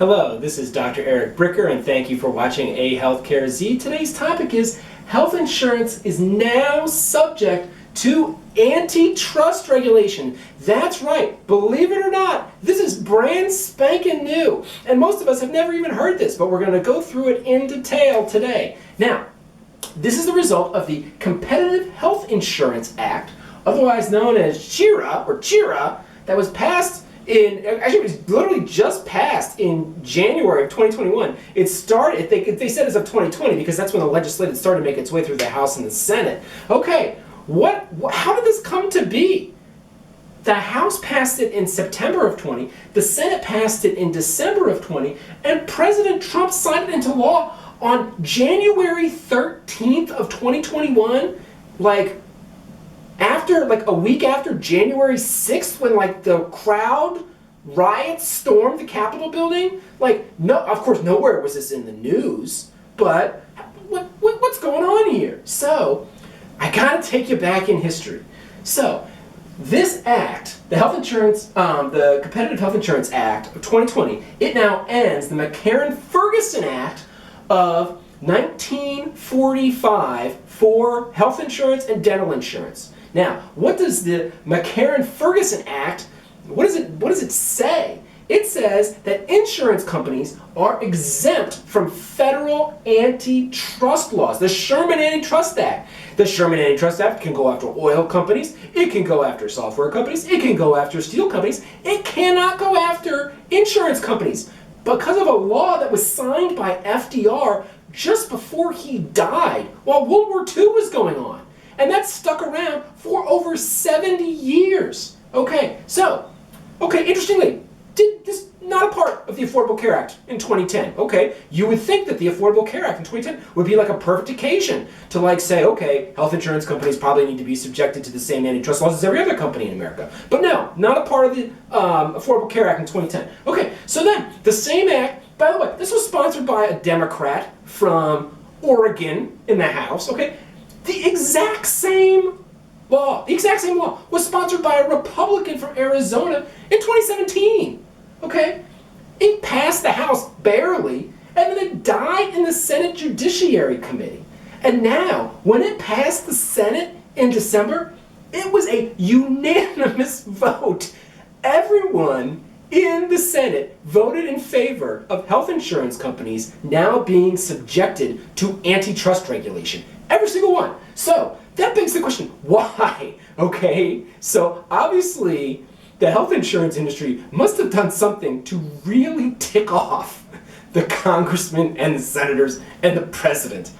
Hello, this is Dr. Eric Bricker, and thank you for watching A Healthcare Z. Today's topic is health insurance is now subject to antitrust regulation. That's right, believe it or not, this is brand spanking new. And most of us have never even heard this, but we're going to go through it in detail today. Now, this is the result of the Competitive Health Insurance Act, otherwise known as CHIRA, or CHIRA, that was passed actually it was literally just passed in January of 2021. It started, they said as of 2020 because that's when the legislation started to make its way through the House and the Senate. Okay, how did this come to be? The House passed it in September of 20, the Senate passed it in December of 20, and President Trump signed it into law on January 13th of 2021, a week after January 6th, when the crowd riots stormed the Capitol building. No, of course, nowhere was this in the news, but what's going on here? So, I gotta take you back in history. So, this act, the the Competitive Health Insurance Act of 2020, it now ends the McCarran-Ferguson Act of 1945 for health insurance and dental insurance. Now, what does the McCarran-Ferguson Act, what does it say? It says that insurance companies are exempt from federal antitrust laws. The Sherman Antitrust Act. The Sherman Antitrust Act can go after oil companies, it can go after software companies, it can go after steel companies, it cannot go after insurance companies because of a law that was signed by FDR just before he died while World War II was going on. And that stuck around for over 70 years. Interestingly, this not a part of the Affordable Care Act in 2010. You would think that the Affordable Care Act in 2010 would be a perfect occasion to say, okay, health insurance companies probably need to be subjected to the same antitrust laws as every other company in America. But no, not a part of the Affordable Care Act in 2010. So then, the same act, by the way, this was sponsored by a Democrat from Oregon in the House, The exact same law was sponsored by a Republican from Arizona in 2017. It passed the House barely, and then it died in the Senate Judiciary Committee. And now, when it passed the Senate in December, it was a unanimous vote. Everyone in the Senate voted in favor of health insurance companies now being subjected to antitrust regulation. Every single one. So, that begs the question, why? So obviously, the health insurance industry must have done something to really tick off the congressmen and the senators and the president.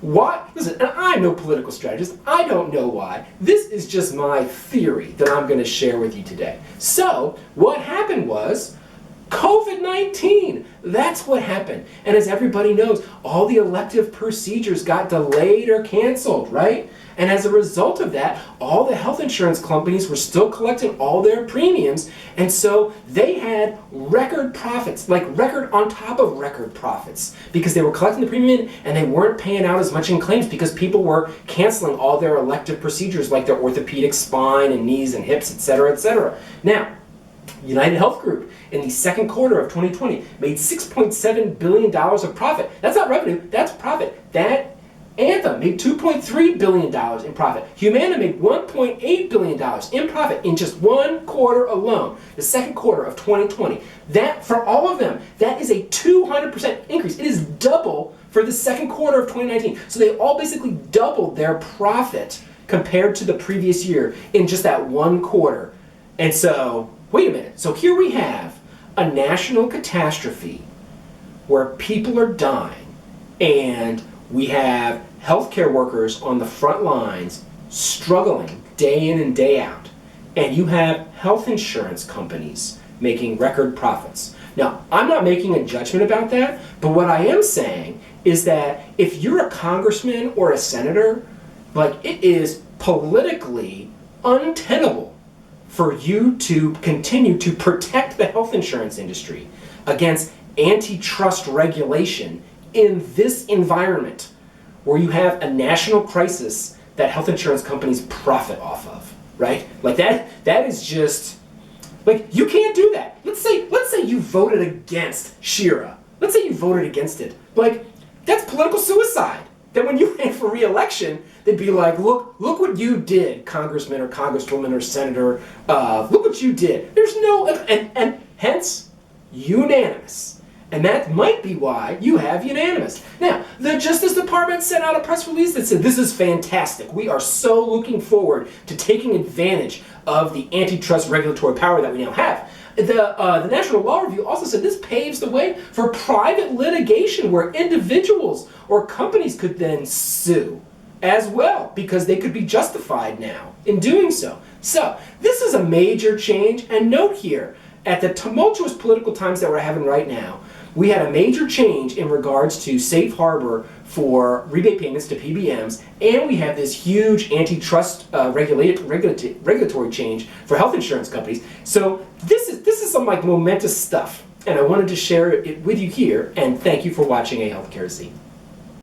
Why? Listen, and I'm no political strategist. I don't know why. This is just my theory that I'm going to share with you today. So, what happened was COVID-19. That's what happened. And as everybody knows, all the elective procedures got delayed or canceled, right? And as a result of that, all the health insurance companies were still collecting all their premiums, and so they had record profits, record on top of record profits, because they were collecting the premium and they weren't paying out as much in claims because people were canceling all their elective procedures like their orthopedic spine and knees and hips, etc., etc. Now, United Health Group in the second quarter of 2020 made $6.7 billion of profit. That's not revenue, that's profit. That Anthem made $2.3 billion in profit. Humana made $1.8 billion in profit in just one quarter alone, the second quarter of 2020. That, for all of them, that is a 200% increase. It is double for the second quarter of 2019. So they all basically doubled their profit compared to the previous year in just that one quarter. And so, wait a minute. So here we have a national catastrophe where people are dying, and we have healthcare workers on the front lines struggling day in and day out. And you have health insurance companies making record profits. Now, I'm not making a judgment about that, but what I am saying is that if you're a congressman or a senator, it is politically untenable for you to continue to protect the health insurance industry against antitrust regulation in this environment where you have a national crisis that health insurance companies profit off of, right? That is just, Like, you can't do that. Let's say you voted against CHIRA. Let's say you voted against it. Like, that's political suicide. That when you ran for re-election, they'd be like, look what you did, congressman or congresswoman or senator. Look what you did. There's no, and hence, unanimous. And that might be why you have unanimous. Now, the Justice Department sent out a press release that said, this is fantastic. We are so looking forward to taking advantage of the antitrust regulatory power that we now have. The National Law Review also said this paves the way for private litigation where individuals or companies could then sue as well because they could be justified now in doing so. So this is a major change, and note here, at the tumultuous political times that we're having right now, we had a major change in regards to safe harbor for rebate payments to PBMs, and we have this huge antitrust regulatory change for health insurance companies. So this is some like momentous stuff, and I wanted to share it with you here, and thank you for watching A Healthcare Z.